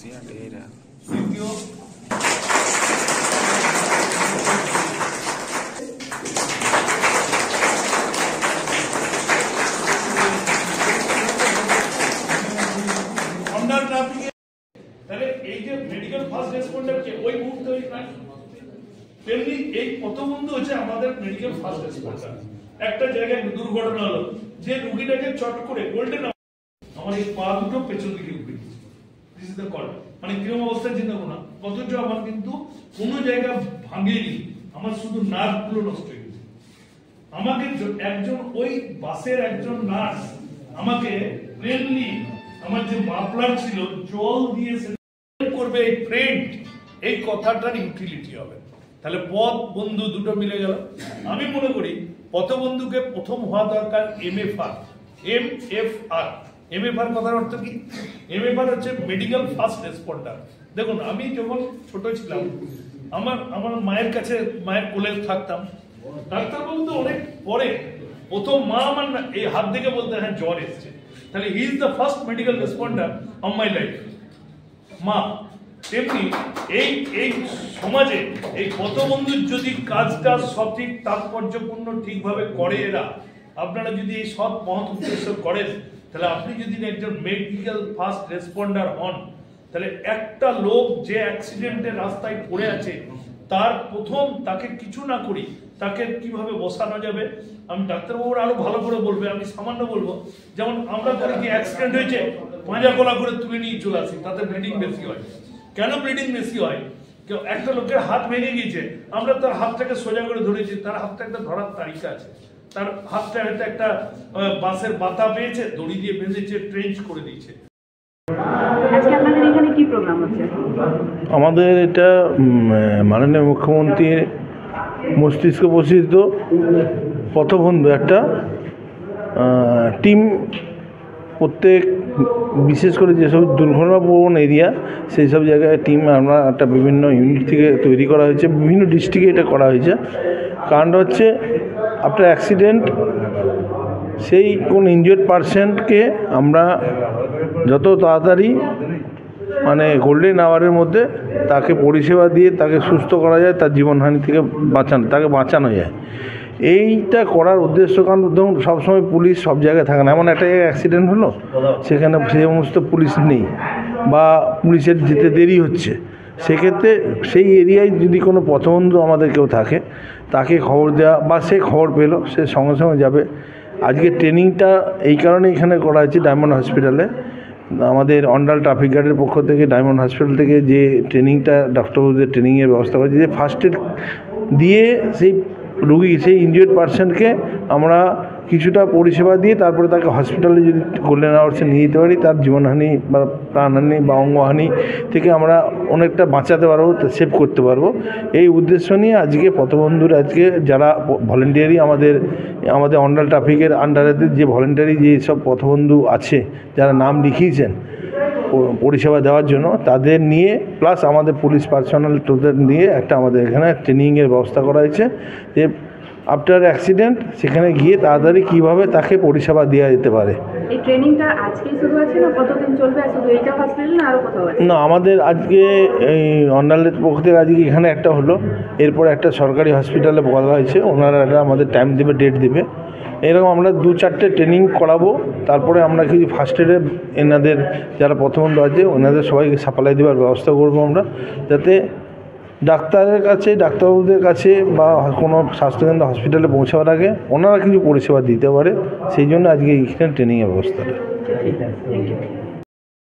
দ্বিতীয় under traffic, তাহলে এই যে মেডিকেল ফার্স্ট রেসপন্ডারকে ওই মুহূর্তে ওই তেমনি এই পথবন্ধু হচ্ছে আমাদের মেডিকেল ফার্স্ট রেসপন্ডার। একটা জায়গায় দুর্ঘটনা হলো, যে রুগীটাকে চট করে গোল্ডেন আমার এই পা দুটো পেছন দিকে উঠে দিচ্ছে, দিস ইজ দ্য কল, মানে কিরকম অবস্থায় চিন্তা করো না, অথচ আমার কিন্তু কোনো জায়গা ভাঙেনি, আমার শুধু নার্ভ গুলো নষ্ট হয়ে গেছে। আমাকে একজন ওই বাসের একজন নার্স আমাকে প্লেনলি আমার যে মাফলার ছিল জল দিয়ে করবে এই ফ্রেন্ড, এই কথাটার ইউটিলিটি হবে। তাহলে পথ বন্ধু দুটো মিলে গেল। আমি মনে করি পথবন্ধুকে প্রথম হওয়া দরকার MFR। MFR কথার অর্থ কি? MFR হচ্ছে মেডিকেল ফার্স্ট রেসপন্ডার। দেখুন, আমি যখন ছোট ছিলাম আমার মায়ের কাছে, মায়ের কোলে থাকতাম, ডাক্তারবাবু তো অনেক পরে, প্রথম মা আমার এই হাত দেখে বলতে হ্যাঁ জ্বর এসছে, তাহলে he is the first medical responder of my life, মা। তেমনি এই সমাজে এই পথবন্ধুর যদি কাজটা সঠিক তাৎপর্যপূর্ণ ঠিকভাবে করে এরা, আপনারা যদি এই সৎ মহৎ উদ্দেশ্য করেন, তাহলে আপনি যদি একজন মেডিকেল ফার্স্ট রেসপন্ডার হন, তাহলে একটা লোক যে অ্যাক্সিডেন্টে রাস্তায় পড়ে আছে তার প্রথম তাকে কিছু না করি তাকে কিভাবে বসানো যাবে, আমি ডাক্তারবাবুরা আরো ভালো করে বলবে, আমি সামান্য বলবো। যেমন আমরা করে কি অ্যাক্সিডেন্ট হয়েছে পাঁজা গলা করে তুলে নিয়ে চলে আসি, তাতে ব্লিডিং বেশি হয়। কেন ব্লিডিং বেশি হয়? কেউ একটা লোকের হাত ভেঙে গিয়েছে, আমরা তার হাতটাকে সোজা করে ধরেছি, তার হাতটা একটা ধরার তালিকা আছে, তার হাতটা হয়তো একটা বাসের বাতা পেয়েছে, দড়ি দিয়ে বেঁধেছে, ট্রেঞ্চ করে দিয়েছে। আমাদের এটা মাননীয় মুখ্যমন্ত্রীর মস্তিষ্ক প্রসিদ্ধ পথবন্ধু একটা টিম, প্রত্যেক বিশেষ করে যেসব দুর্ঘটনাপ্রবণ এরিয়া সেই সব জায়গায় টিম আমরা একটা বিভিন্ন ইউনিট থেকে তৈরি করা হয়েছে, বিভিন্ন ডিস্ট্রিক্টে এটা করা হয়েছে। কারণটা হচ্ছে আফটার অ্যাক্সিডেন্ট সেই কোন ইনজিওর্ড পারসনকে আমরা যত তাড়াতাড়ি মানে গোল্ডেন আওয়ারের মধ্যে তাকে পরিষেবা দিয়ে তাকে সুস্থ করা যায়, তার জীবনহানি থেকে তাকে বাঁচানো যায়। এইটা করার উদ্দেশ্য, কারণ ধরুন সবসময় পুলিশ সব জায়গায় থাকে না, এমন একটা জায়গায় অ্যাক্সিডেন্ট হলো সেখানে সে সমস্ত পুলিশ নেই বা পুলিশের যেতে দেরি হচ্ছে, সেক্ষেত্রে সেই এরিয়ায় যদি কোনো পথবন্ধু আমাদের কেউ থাকে তাকে খবর দেওয়া, বা সে খবর পেলো সে সঙ্গে সঙ্গে যাবে। আজকে ট্রেনিংটা এই কারণে এখানে করা হয়েছে ডায়মন্ড হসপিটালে, আমাদের অন্ডাল ট্রাফিক গার্ডের পক্ষ থেকে ডায়মন্ড হসপিটাল থেকে যে ট্রেনিংটা ডাক্তারবাবুদের ট্রেনিংয়ের ব্যবস্থা করেছে, যে ফার্স্ট এড দিয়ে সেই রুগী, সেই ইনজিওর্ড পারসনকে আমরা কিছুটা পরিষেবা দিয়ে তারপরে তাকে হসপিটালে যদি গোল্ডেন আওয়ার্সে নিয়ে যেতে পারি, তার জীবনহানি বা প্রাণহানি বা অঙ্গহানি থেকে আমরা অনেকটা বাঁচাতে পারবো, সেভ করতে পারবো। এই উদ্দেশ্য নিয়ে আজকে পথবন্ধুর আজকে যারা ভলেন্টিয়ারি আমাদের অন্ডাল ট্রাফিকের আন্ডারেতে যে ভলেন্টিয়ারি যেসব পথবন্ধু আছে যারা নাম লিখিয়েছেন পরিষেবা দেওয়ার জন্য, তাদের নিয়ে প্লাস আমাদের পুলিশ পার্সোনাল টোদের নিয়ে একটা আমাদের এখানে ট্রেনিংয়ের ব্যবস্থা করা হয়েছে, যে আফটার অ্যাক্সিডেন্ট সেখানে গিয়ে তাড়াতাড়ি কীভাবে তাকে পরিষেবা দেওয়া যেতে পারে। এই ট্রেনিংটা আজকেই শুরু হয়েছে না কতদিন চলবে? শুধু এইটা হসপিটাল না আরও কোথাও আছে? না, আমাদের আজকে এই অন্ডালের পক্ষ থেকে আজকে এখানে একটা হলো, এরপর একটা সরকারি হসপিটালে বলা হয়েছে, ওনারা আমাদের টাইম দেবে, ডেট দেবে। এরকম আমরা 2-4টে ট্রেনিং করাবো, তারপরে আমরা কিছু ফার্স্ট এডে এনাদের যারা পথবন্ধু আছে ওনাদের সবাইকে সাপ্লাই দেওয়ার ব্যবস্থা করবো আমরা, যাতে ডাক্তারের কাছে, ডাক্তারবাবুদের কাছে বা কোনো স্বাস্থ্যকেন্দ্র হসপিটালে পৌঁছাবার আগে ওনারা কিছু পরিষেবা দিতে পারে, সেই জন্য আজকে এইখানে ট্রেনিংয়ের ব্যবস্থাটা।